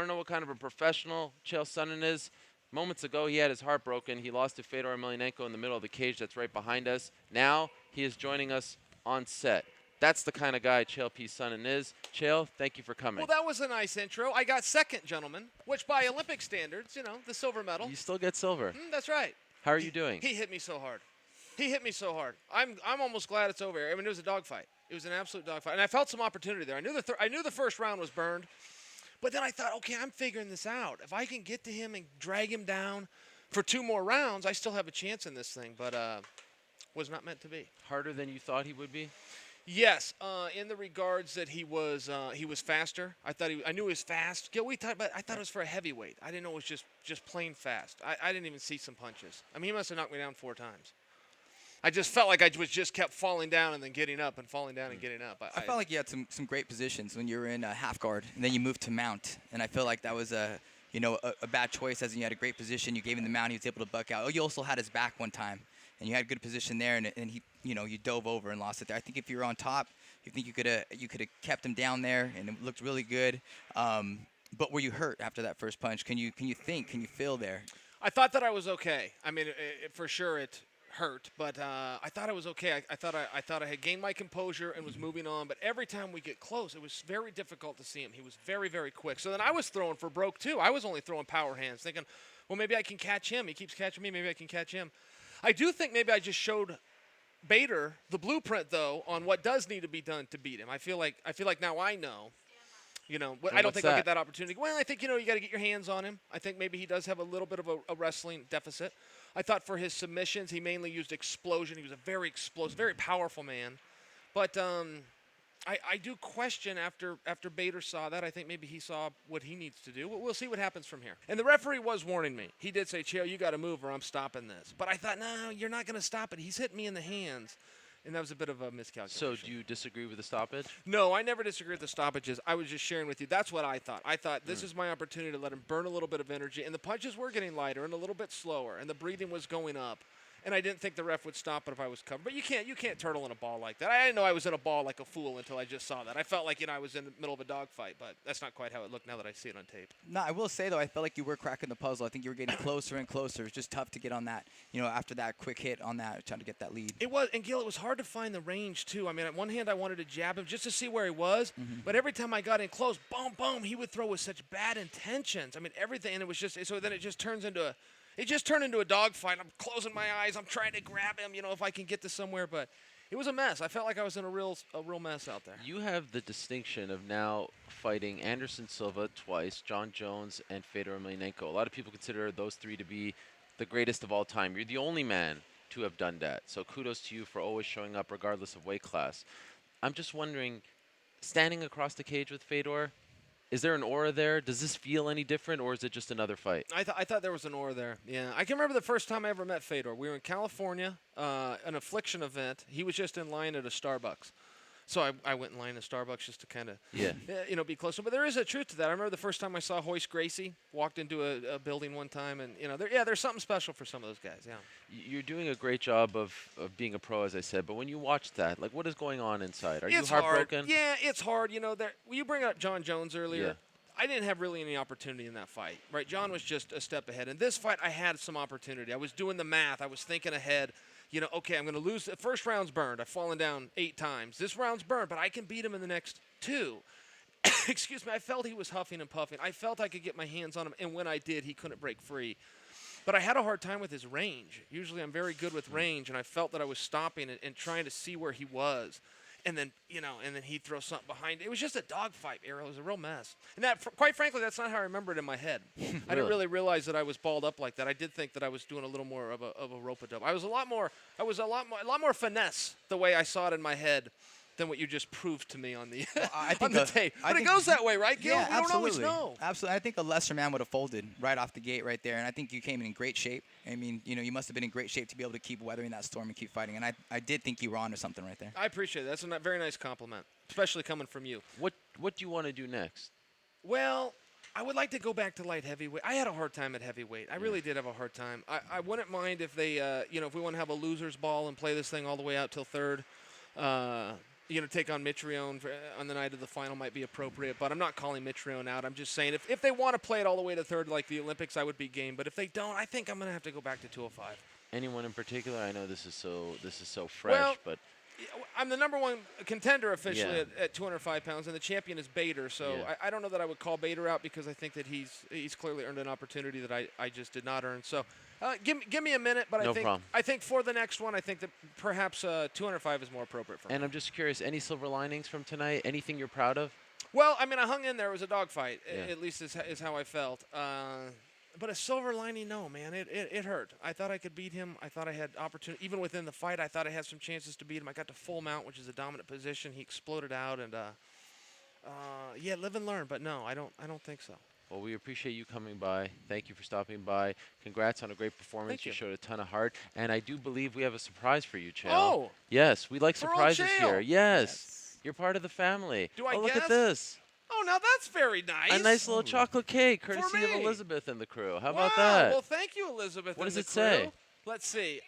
want to know what kind of a professional Chael Sonnen is? Moments ago, he had his heart broken. He lost to Fedor Emelianenko in the middle of the cage that's right behind us. Now, he is joining us on set. That's the kind of guy Chael P. Sonnen is. Chael, thank you for coming. Well, that was a nice intro. I got second, gentlemen, which by Olympic standards, the silver medal. You still get silver. That's right. How are you doing? He hit me so hard. He hit me so hard. I'm almost glad it's over. I mean, it was a dogfight. It was an absolute dogfight, and I felt some opportunity there. I knew the first round was burned, but then I thought, okay, I'm figuring this out. If I can get to him and drag him down for 2 more rounds, I still have a chance in this thing. But was not meant to be. Harder than you thought he would be? Yes, in the regards that he was faster. I knew he was fast. But I thought it was for a heavyweight. I didn't know it was just plain fast. I didn't even see some punches. I mean, he must have knocked me down 4 times. I just felt like I just kept falling down and then getting up and falling down and getting up. I felt like you had some great positions when you were in half guard, and then you moved to mount. And I feel like that was a bad choice, as in you had a great position. You gave him the mount, he was able to buck out. Oh, you also had his back one time, and you had a good position there, and he, you dove over and lost it there. I think if you were on top, you think you could have kept him down there, and it looked really good. But were you hurt after that first punch? Can you feel there? I thought that I was okay. I mean, for sure it hurt, but I thought I was okay. I thought I had gained my composure and was moving on, but every time we get close, it was very difficult to see him. He was very, very quick. So then I was throwing for broke too. I was only throwing power hands, thinking, well, maybe I can catch him. He keeps catching me. Maybe I can catch him. I do think maybe I just showed Bader the blueprint, though, on what does need to be done to beat him. I feel like now I know. I don't think I'll get that opportunity. Well, I think, you got to get your hands on him. I think maybe he does have a little bit of a wrestling deficit. I thought for his submissions, he mainly used explosion. He was a very explosive, very powerful man. But I do question after Bader saw that. I think maybe he saw what he needs to do. We'll see what happens from here. And the referee was warning me. He did say, Chael, you got to move or I'm stopping this. But I thought, no, you're not going to stop it. He's hitting me in the hands. And that was a bit of a miscalculation. So do you disagree with the stoppage? No, I never disagree with the stoppages. I was just sharing with you. That's what I thought. I thought this is my opportunity to let him burn a little bit of energy. And the punches were getting lighter and a little bit slower. And the breathing was going up. And I didn't think the ref would stop it if I was covered. But you can't turtle in a ball like that. I didn't know I was in a ball like a fool until I just saw that. I felt like I was in the middle of a dogfight, but that's not quite how it looked now that I see it on tape. No, I will say though, I felt like you were cracking the puzzle. I think you were getting closer and closer. It was just tough to get on that. After that quick hit on that, trying to get that lead. It was, and Gil, it was hard to find the range too. I mean, on one hand, I wanted to jab him just to see where he was, but every time I got in close, boom, boom, he would throw with such bad intentions. I mean, everything, and it was just so then it just turns into a. It just turned into a dogfight. I'm closing my eyes. I'm trying to grab him, if I can get to somewhere. But it was a mess. I felt like I was in a real mess out there. You have the distinction of now fighting Anderson Silva twice, John Jones, and Fedor Emelianenko. A lot of people consider those 3 to be the greatest of all time. You're the only man to have done that. So kudos to you for always showing up regardless of weight class. I'm just wondering, standing across the cage with Fedor, is there an aura there? Does this feel any different, or is it just another fight? I thought there was an aura there. Yeah, I can remember the first time I ever met Fedor. We were in California, an affliction event. He was just in line at a Starbucks. So I went in line at Starbucks just to kind of, be closer. But there is a truth to that. I remember the first time I saw Hoist Gracie, walked into a building one time, and, there's something special for some of those guys, yeah. You're doing a great job of being a pro, as I said, but when you watch that, like, what is going on inside? Are you heartbroken? Hard. Yeah, it's hard. You bring up John Jones earlier. Yeah. I didn't have really any opportunity in that fight, right? John was just a step ahead. In this fight, I had some opportunity. I was doing the math. I was thinking ahead. Okay, I'm going to lose. The first round's burned. I've fallen down 8 times. This round's burned, but I can beat him in the next 2. Excuse me. I felt he was huffing and puffing. I felt I could get my hands on him, and when I did, he couldn't break free. But I had a hard time with his range. Usually I'm very good with range, and I felt that I was stopping and trying to see where he was. And then, and then he'd throw something behind it. It was just a dogfight, Ariel. It was a real mess. And quite frankly, that's not how I remember it in my head. Really? I didn't really realize that I was balled up like that. I did think that I was doing a little more of a rope-a-dope. I was a lot more finesse the way I saw it in my head than what you just proved to me on the on the tape. But it goes that way, right, Gil? Yeah, we don't always know. Absolutely. I think a lesser man would have folded right off the gate right there, and I think you came in great shape. I mean, you must have been in great shape to be able to keep weathering that storm and keep fighting, and I did think you were onto something right there. I appreciate it. That's a very nice compliment, especially coming from you. What do you want to do next? Well, I would like to go back to light heavyweight. I had a hard time at heavyweight. I really did have a hard time. I wouldn't mind if they, if we want to have a loser's ball and play this thing all the way out till 3rd. take on Mitrione on the night of the final might be appropriate, but I'm not calling Mitrione out. I'm just saying if they want to play it all the way to third like the Olympics, I would be game. But if they don't, I think I'm going to have to go back to 205. Anyone in particular? I know this is so fresh, Well, but I'm the number one contender officially Yeah. at 205 pounds, and the champion is Bader. So Yeah. I don't know that I would call Bader out because I think that he's clearly earned an opportunity that I just did not earn. So give me a minute, but No I think problem. I think for the next one, I think that perhaps 205 is more appropriate for me. and I'm just curious, any silver linings from tonight? Anything you're proud of? Well, I mean, I hung in there. It was a dogfight, Yeah. at least is how I felt. But a silver lining, no, man. It hurt. I thought I could beat him. I thought I had opportunity. Even within the fight, I thought I had some chances to beat him. I got to full mount, which is a dominant position. He exploded out, and yeah, live and learn. But no, I don't think so. Well, we appreciate you coming by. Thank you for stopping by. Congrats on a great performance. Thank you. Showed a ton of heart. And I do believe we have a surprise for you, Chael. Oh! Yes, we like For old surprises Chael. here. Yes. You're part of the family. Do I Oh, look guess? at this. Oh, now that's very nice. A nice little chocolate cake, courtesy of me. Elizabeth and the crew. How Wow. about that? Well, thank you, Elizabeth. What and does the it say? crew. Let's see.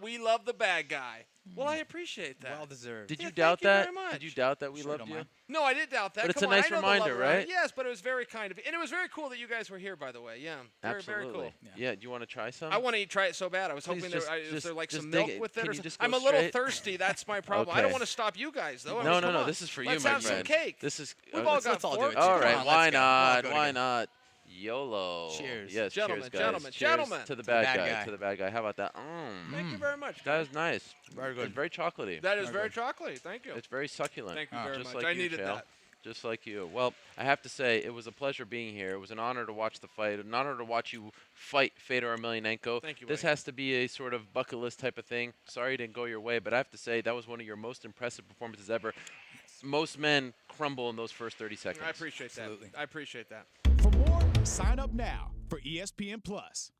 We love the bad guy. Well, I appreciate that. Well deserved. Did Yeah, you doubt thank you that? very much. Did you doubt that we Sure, loved don't you? mind. No, I did doubt that. But it's Come a on, nice I know the reminder, love around it. right? Yes, but it was very kind of you. And it was very cool that you guys were here, by the way. Yeah. Very, Absolutely. very cool. Yeah. Do you want to try some? I want to try it so bad. I was Please hoping just- is there like just some dig milk it. with it Can or you something? just go I'm a little straight? thirsty. That's my problem. I Okay. don't want to stop you guys, though. I No, mean, no, come no. on. This is for you, Let's my have some friend. cake. This is. We've all let's- got let's all do it forks. together. All Come right. on, Why let's go. We'll all not? go Why together. not? YOLO. Cheers. Yes, Gentlemen, cheers, guys. gentlemen, Cheers gentlemen. to the the bad bad guy. guy. To the bad guy. How about that? Thank you very much. That is nice. Very good. It's very chocolatey. That is Very very chocolatey. Thank you. It's very succulent. Thank you Ah. very Just much. like I you, needed Chael. that. Just like you. Well, I have to say, it was a pleasure being here. It was an honor to watch the fight, an honor to watch you fight Fedor Emelianenko. Thank you, This Wayne. has to be a sort of bucket list type of thing. Sorry it didn't go your way, but I have to say, that was one of your most impressive performances ever. Most men crumble in those first 30 seconds. I appreciate that. Absolutely. I appreciate that. For more, sign up now for ESPN Plus.